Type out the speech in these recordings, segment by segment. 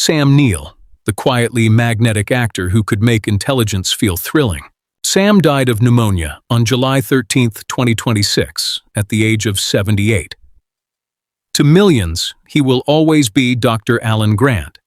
Sam Neill, the quietly magnetic actor who could make intelligence feel thrilling. Sam died of pneumonia on July 13, 2026, at the age of 78. To millions, he will always be Dr. Alan Grant,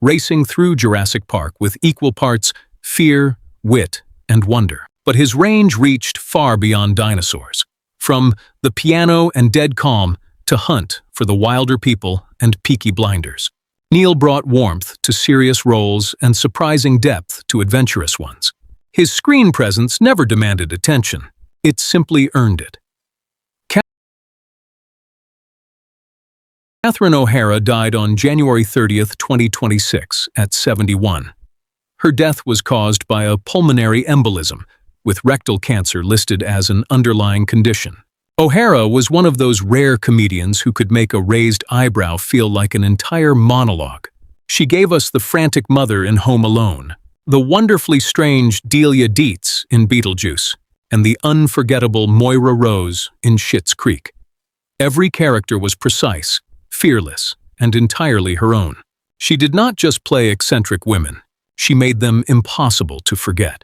racing through Jurassic Park with equal parts fear, wit, and wonder. But his range reached far beyond dinosaurs. From The Piano and Dead Calm to Hunt for the Wilder People and Peaky Blinders. Neill brought warmth to serious roles and surprising depth to adventurous ones. His screen presence never demanded attention. It simply earned it. Catherine O'Hara died on January 30, 2026, at 71. Her death was caused by a pulmonary embolism, with rectal cancer listed as an underlying condition. O'Hara was one of those rare comedians who could make a raised eyebrow feel like an entire monologue. She gave us the frantic mother in Home Alone, the wonderfully strange Delia Dietz in Beetlejuice, and the unforgettable Moira Rose in Schitt's Creek. Every character was precise, fearless, and entirely her own. She did not just play eccentric women, she made them impossible to forget.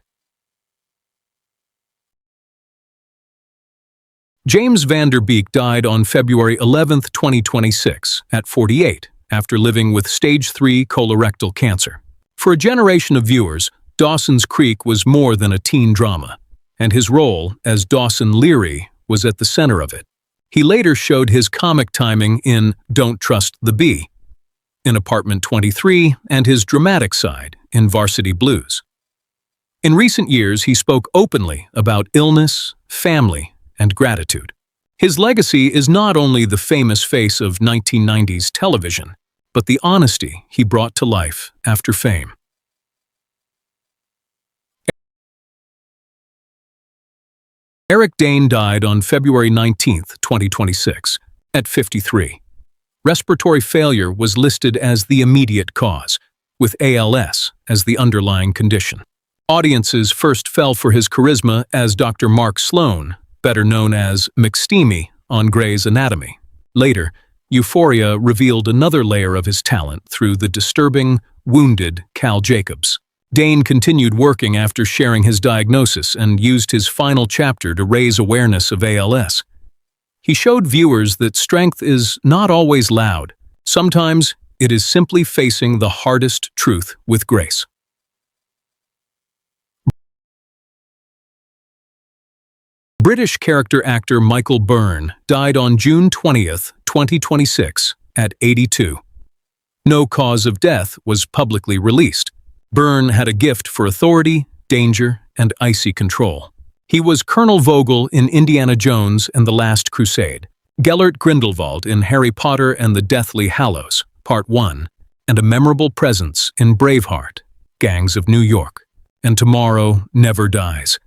James Van Der Beek died on February 11, 2026, at 48, after living with stage 3 colorectal cancer. For a generation of viewers, Dawson's Creek was more than a teen drama, and his role as Dawson Leary was at the center of it. He later showed his comic timing in Don't Trust the Bee, in Apartment 23, and his dramatic side in Varsity Blues. In recent years, he spoke openly about illness, family, and gratitude. His legacy is not only the famous face of 1990s television, but the honesty he brought to life after fame. Eric Dane died on February 19, 2026, at 53. Respiratory failure was listed as the immediate cause, with ALS as the underlying condition. Audiences first fell for his charisma as Dr. Mark Sloan, better known as McSteamy on Grey's Anatomy. Later, Euphoria revealed another layer of his talent through the disturbing, wounded Cal Jacobs. Dane continued working after sharing his diagnosis and used his final chapter to raise awareness of ALS. He showed viewers that strength is not always loud. Sometimes it is simply facing the hardest truth with grace. British character actor Michael Byrne died on June 20, 2026, at 82. No cause of death was publicly released. Byrne had a gift for authority, danger, and icy control. He was Colonel Vogel in Indiana Jones and the Last Crusade, Gellert Grindelwald in Harry Potter and the Deathly Hallows, Part 1, and a memorable presence in Braveheart, Gangs of New York, and Tomorrow Never Dies.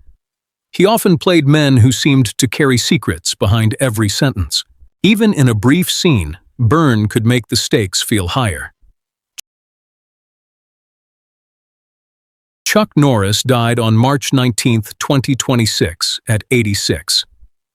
He often played men who seemed to carry secrets behind every sentence. Even in a brief scene, Byrne could make the stakes feel higher. Chuck Norris died on March 19, 2026, at 86.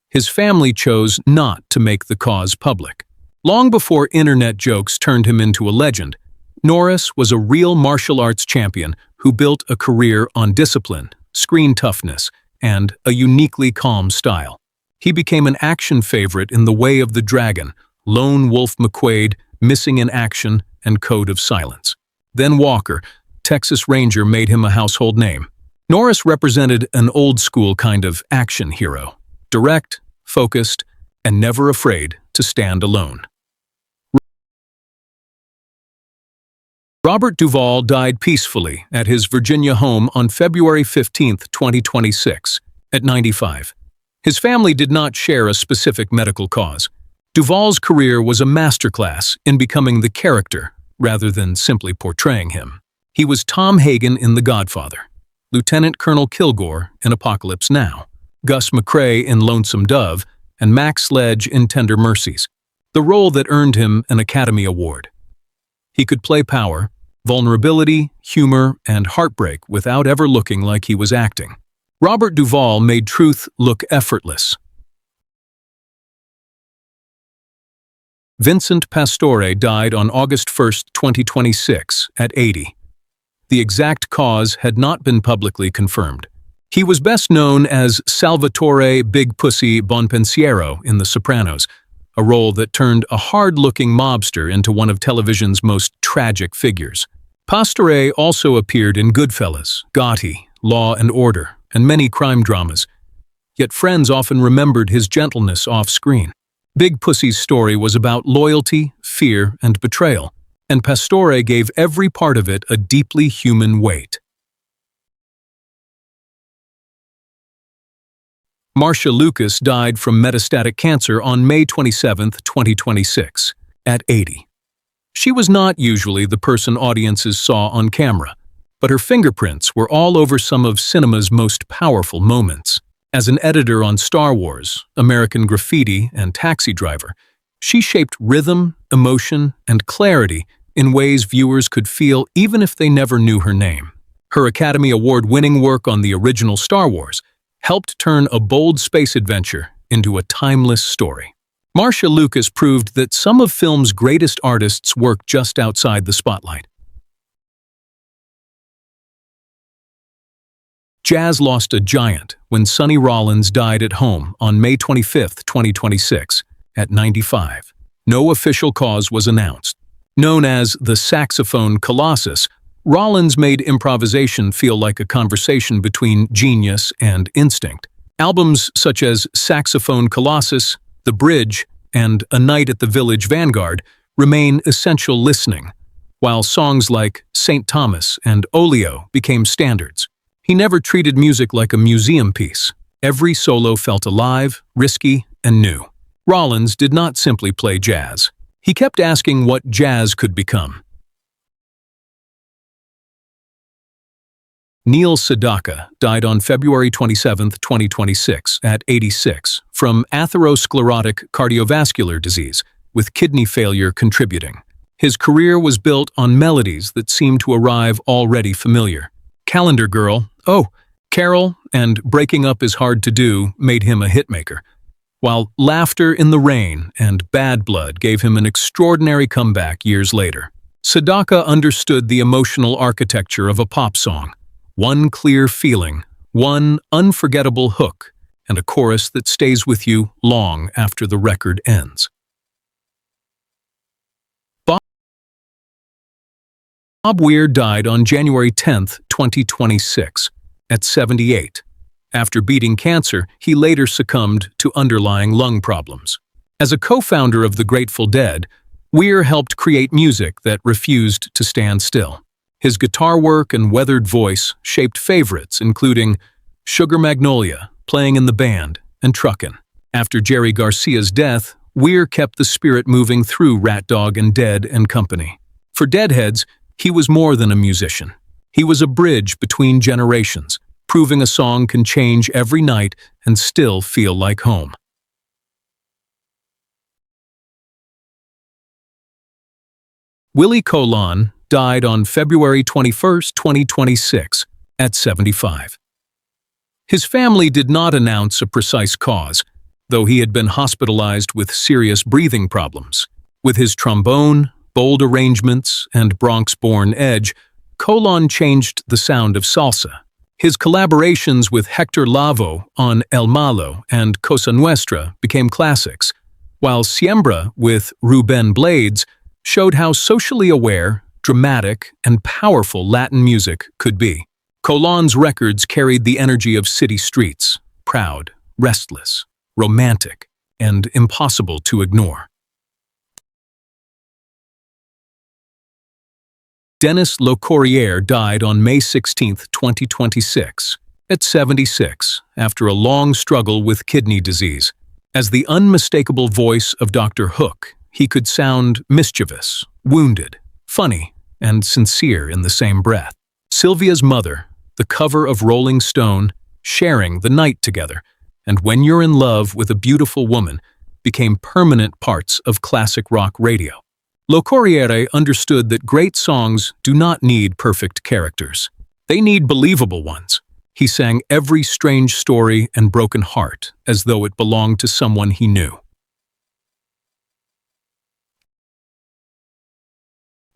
His family chose not to make the cause public. Long before internet jokes turned him into a legend, Norris was a real martial arts champion who built a career on discipline, screen toughness, and a uniquely calm style. He became an action favorite in The Way of the Dragon, Lone Wolf McQuade, Missing in Action, and Code of Silence. Then Walker, Texas Ranger, made him a household name. Norris represented an old-school kind of action hero, direct, focused, and never afraid to stand alone. Robert Duvall died peacefully at his Virginia home on February 15, 2026, at 95. His family did not share a specific medical cause. Duvall's career was a masterclass in becoming the character rather than simply portraying him. He was Tom Hagen in The Godfather, Lieutenant Colonel Kilgore in Apocalypse Now, Gus McCrae in Lonesome Dove, and Max Sledge in Tender Mercies, the role that earned him an Academy Award. He could play power, vulnerability, humor, and heartbreak without ever looking like he was acting. Robert Duvall made truth look effortless. Vincent Pastore died on August 1, 2026, at 80. The exact cause had not been publicly confirmed. He was best known as Salvatore Big Pussy Bonpensiero in The Sopranos, a role that turned a hard-looking mobster into one of television's most tragic figures. Pastore also appeared in Goodfellas, Gotti, Law and Order, and many crime dramas. Yet friends often remembered his gentleness off-screen. Big Pussy's story was about loyalty, fear, and betrayal, and Pastore gave every part of it a deeply human weight. Marcia Lucas died from metastatic cancer on May 27, 2026, at 80. She was not usually the person audiences saw on camera, but her fingerprints were all over some of cinema's most powerful moments. As an editor on Star Wars, American Graffiti, and Taxi Driver, she shaped rhythm, emotion, and clarity in ways viewers could feel even if they never knew her name. Her Academy Award-winning work on the original Star Wars helped turn a bold space adventure into a timeless story. Marcia Lucas proved that some of film's greatest artists work just outside the spotlight. Jazz lost a giant when Sonny Rollins died at home on May 25, 2026, at 95. No official cause was announced. Known as the saxophone colossus, Rollins made improvisation feel like a conversation between genius and instinct. Albums such as Saxophone Colossus, The Bridge, and A Night at the Village Vanguard remain essential listening, while songs like St. Thomas and Olio became standards. He never treated music like a museum piece. Every solo felt alive, risky, and new. Rollins did not simply play jazz. He kept asking what jazz could become. Neil Sedaka died on February 27, 2026, at 86, from atherosclerotic cardiovascular disease, with kidney failure contributing. His career was built on melodies that seemed to arrive already familiar. Calendar Girl, Oh, Carol, and Breaking Up Is Hard to Do made him a hitmaker, while Laughter in the Rain and Bad Blood gave him an extraordinary comeback years later. Sedaka understood the emotional architecture of a pop song. One clear feeling, one unforgettable hook, and a chorus that stays with you long after the record ends. Bob Weir died on January 10, 2026, at 78. After beating cancer, he later succumbed to underlying lung problems. As a co-founder of the Grateful Dead, Weir helped create music that refused to stand still. His guitar work and weathered voice shaped favorites including Sugar Magnolia, Playing in the Band, and Truckin'. After Jerry Garcia's death, Weir kept the spirit moving through Rat Dog and Dead and Company. For Deadheads, he was more than a musician. He was a bridge between generations, proving a song can change every night and still feel like home. Willie Colon died on February 21, 2026, at 75. His family did not announce a precise cause, though he had been hospitalized with serious breathing problems. With his trombone, bold arrangements, and Bronx-born edge, Colon changed the sound of salsa. His collaborations with Hector Lavoe on El Malo and Cosa Nuestra became classics, while Siembra with Ruben Blades showed how socially aware, dramatic, and powerful Latin music could be. Colon's records carried the energy of city streets, proud, restless, romantic, and impossible to ignore. Denis Lecorrier died on May 16, 2026, at 76, after a long struggle with kidney disease. As the unmistakable voice of Dr. Hook, he could sound mischievous, wounded, funny, and sincere in the same breath. Sylvia's Mother, the cover of Rolling Stone, Sharing the Night Together, and When You're in Love with a Beautiful Woman became permanent parts of classic rock radio. Lecorrier understood that great songs do not need perfect characters. They need believable ones. He sang every strange story and broken heart as though it belonged to someone he knew.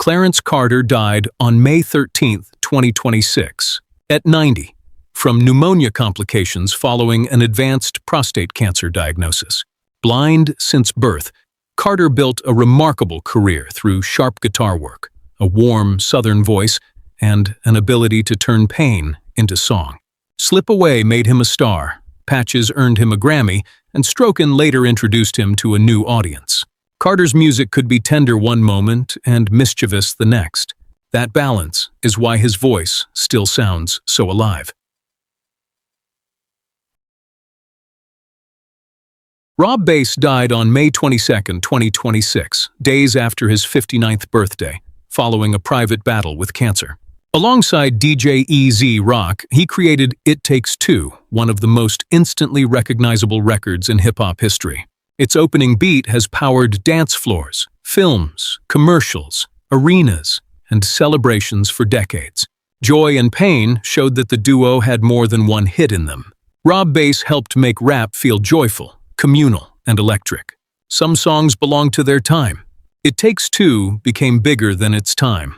Clarence Carter died on May 13, 2026, at 90, from pneumonia complications following an advanced prostate cancer diagnosis. Blind since birth, Carter built a remarkable career through sharp guitar work, a warm Southern voice, and an ability to turn pain into song. Slip Away made him a star, Patches earned him a Grammy, and Strokin later introduced him to a new audience. Carter's music could be tender one moment and mischievous the next. That balance is why his voice still sounds so alive. Rob Bass died on May 22, 2026, days after his 59th birthday, following a private battle with cancer. Alongside DJ EZ Rock, he created It Takes Two, one of the most instantly recognizable records in hip-hop history. Its opening beat has powered dance floors, films, commercials, arenas, and celebrations for decades. Joy and Pain showed that the duo had more than one hit in them. Rob Bass helped make rap feel joyful, communal, and electric. Some songs belong to their time. It Takes Two became bigger than its time.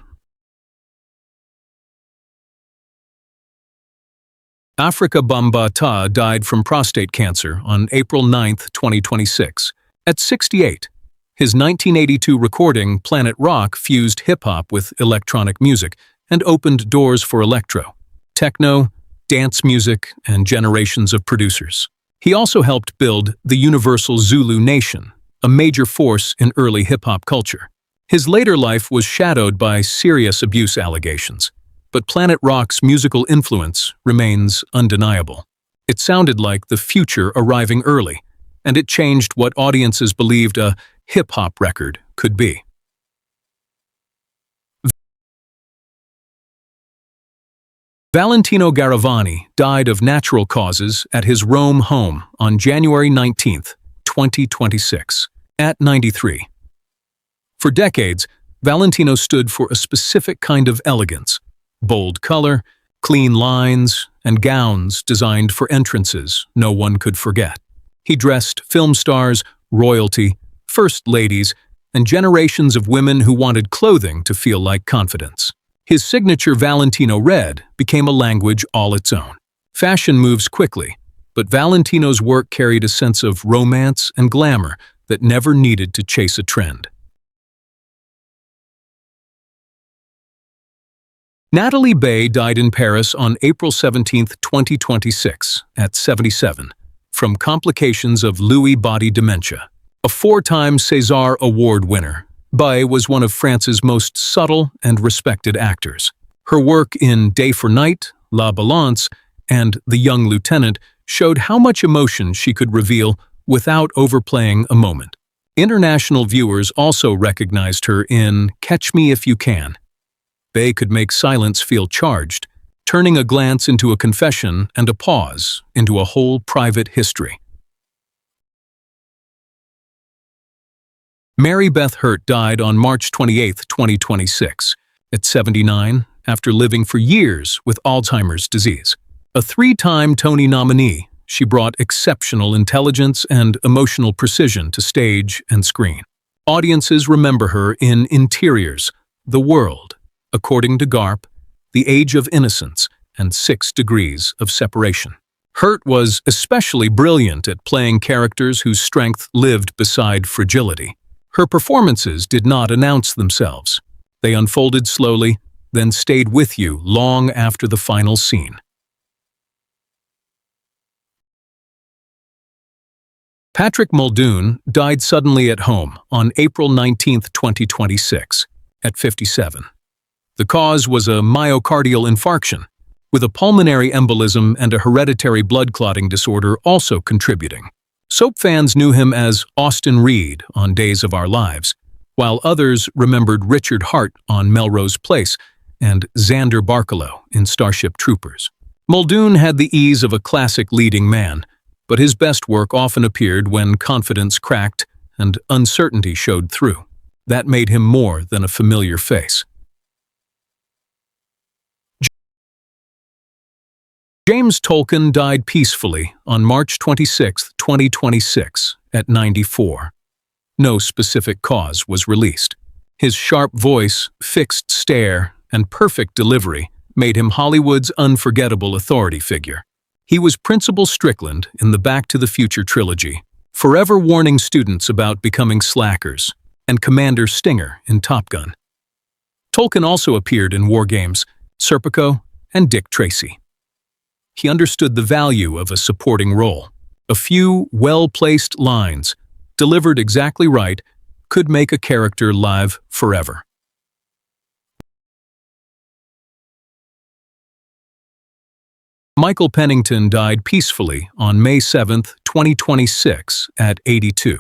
Africa Bambaataa died from prostate cancer on April 9, 2026, at 68. His 1982 recording, Planet Rock, fused hip-hop with electronic music and opened doors for electro, techno, dance music, and generations of producers. He also helped build the Universal Zulu Nation, a major force in early hip-hop culture. His later life was shadowed by serious abuse allegations, but Planet Rock's musical influence remains undeniable. It sounded like the future arriving early, and it changed what audiences believed a hip-hop record could be. Valentino Garavani died of natural causes at his Rome home on January 19, 2026, at 93. For decades, Valentino stood for a specific kind of elegance: bold color, clean lines, and gowns designed for entrances no one could forget. He dressed film stars, royalty, first ladies, and generations of women who wanted clothing to feel like confidence. His signature Valentino red became a language all its own. Fashion moves quickly, but Valentino's work carried a sense of romance and glamour that never needed to chase a trend. Natalie Bay died in Paris on April 17, 2026, at 77, from complications of Lewy body dementia. A four-time César Award winner, Bay was one of France's most subtle and respected actors. Her work in Day for Night, La Balance, and The Young Lieutenant showed how much emotion she could reveal without overplaying a moment. International viewers also recognized her in Catch Me If You Can. Bay could make silence feel charged, turning a glance into a confession and a pause into a whole private history. Mary Beth Hurt died on March 28, 2026, at 79, after living for years with Alzheimer's disease. A three-time Tony nominee, she brought exceptional intelligence and emotional precision to stage and screen. Audiences remember her in Interiors, The World, According to Garp, The Age of Innocence, and 6 Degrees of Separation. Hurt was especially brilliant at playing characters whose strength lived beside fragility. Her performances did not announce themselves. They unfolded slowly, then stayed with you long after the final scene. Patrick Muldoon died suddenly at home on April 19, 2026, at 57. The cause was a myocardial infarction, with a pulmonary embolism and a hereditary blood clotting disorder also contributing. Soap fans knew him as Austin Reed on Days of Our Lives, while others remembered Richard Hart on Melrose Place and Xander Barkalow in Starship Troopers. Muldoon had the ease of a classic leading man, but his best work often appeared when confidence cracked and uncertainty showed through. That made him more than a familiar face. James Tolkien died peacefully on March 26, 2026, at 94. No specific cause was released. His sharp voice, fixed stare, and perfect delivery made him Hollywood's unforgettable authority figure. He was Principal Strickland in the Back to the Future trilogy, forever warning students about becoming slackers, and Commander Stinger in Top Gun. Tolkien also appeared in war games, Serpico, and Dick Tracy. He understood the value of a supporting role. A few well-placed lines, delivered exactly right, could make a character live forever. Michael Pennington died peacefully on May 7, 2026, at 82.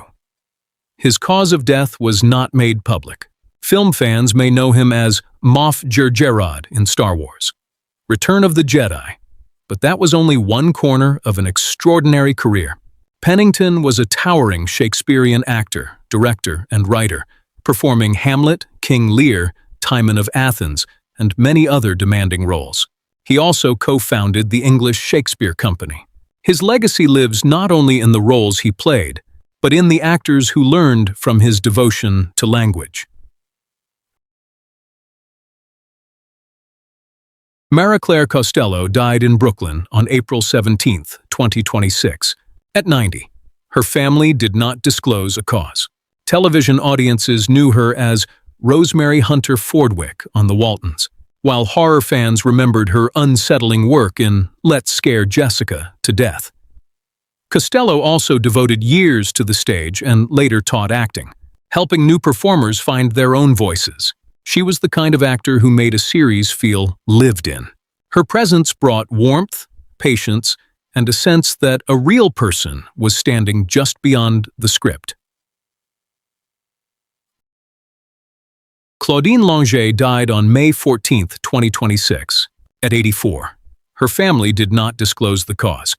His cause of death was not made public. Film fans may know him as Moff Gideon in Star Wars, Return of the Jedi, but that was only one corner of an extraordinary career. Pennington was a towering Shakespearean actor, director, and writer, performing Hamlet, King Lear, Timon of Athens, and many other demanding roles. He also co-founded the English Shakespeare Company. His legacy lives not only in the roles he played, but in the actors who learned from his devotion to language. Mara Claire Costello died in Brooklyn on April 17, 2026, at 90. Her family did not disclose a cause. Television audiences knew her as Rosemary Hunter Fordwick on The Waltons, while horror fans remembered her unsettling work in Let's Scare Jessica to Death. Costello also devoted years to the stage and later taught acting, helping new performers find their own voices. She was the kind of actor who made a series feel lived in. Her presence brought warmth, patience, and a sense that a real person was standing just beyond the script. Claudine Longet died on May 14, 2026, at 84. Her family did not disclose the cause.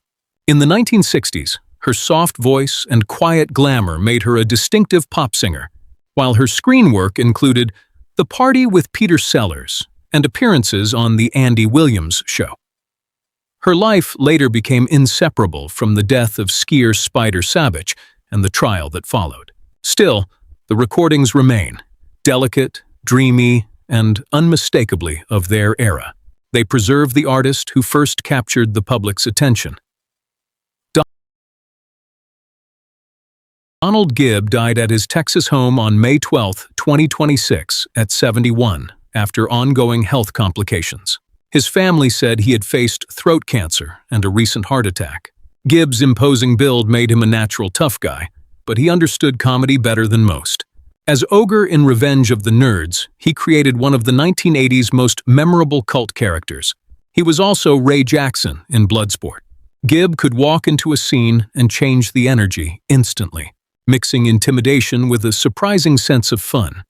In the 1960s, her soft voice and quiet glamour made her a distinctive pop singer, while her screen work included The Party with Peter Sellers and appearances on The Andy Williams Show. Her life later became inseparable from the death of skier Spider Savage and the trial that followed. Still, the recordings remain, delicate, dreamy, and unmistakably of their era. They preserve the artist who first captured the public's attention. Donald Gibb died at his Texas home on May 12, 2026, at 71, after ongoing health complications. His family said he had faced throat cancer and a recent heart attack. Gibb's imposing build made him a natural tough guy, but he understood comedy better than most. As Ogre in Revenge of the Nerds, he created one of the 1980s most memorable cult characters. He was also Ray Jackson in Bloodsport. Gibb could walk into a scene and change the energy instantly, mixing intimidation with a surprising sense of fun.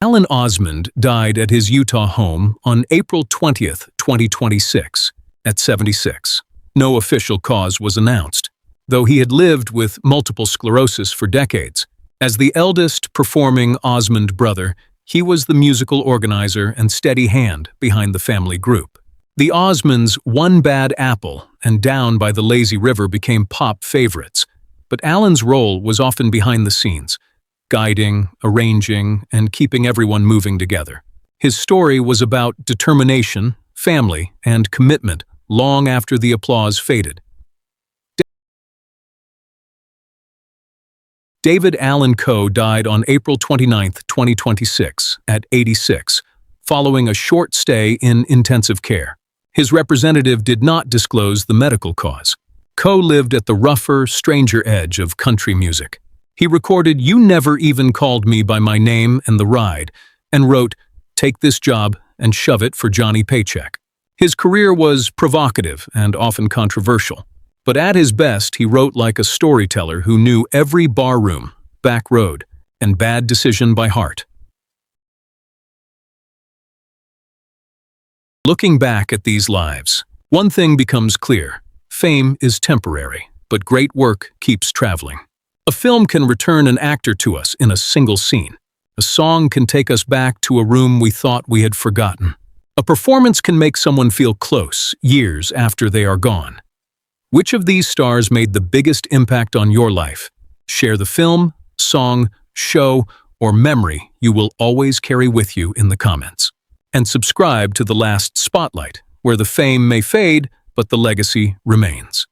Alan Osmond died at his Utah home on April 20, 2026, at 76. No official cause was announced, though he had lived with multiple sclerosis for decades. As the eldest performing Osmond brother, he was the musical organizer and steady hand behind the family group. The Osmonds' One Bad Apple and Down by the Lazy River became pop favorites, but Alan's role was often behind the scenes, guiding, arranging, and keeping everyone moving together. His story was about determination, family, and commitment long after the applause faded. David Allan Coe died on April 29, 2026, at 86, following a short stay in intensive care. His representative did not disclose the medical cause. Coe lived at the rougher, stranger edge of country music. He recorded You Never Even Called Me by My Name and The Ride, and wrote, Take this job and shove it for Johnny Paycheck. His career was provocative and often controversial, but at his best he wrote like a storyteller who knew every barroom, back road, and bad decision by heart. Looking back at these lives, one thing becomes clear. Fame is temporary, but great work keeps traveling. A film can return an actor to us in a single scene. A song can take us back to a room we thought we had forgotten. A performance can make someone feel close years after they are gone. Which of these stars made the biggest impact on your life? Share the film, song, show, or memory you will always carry with you in the comments. And subscribe to The Last Spotlight, where the fame may fade, but the legacy remains.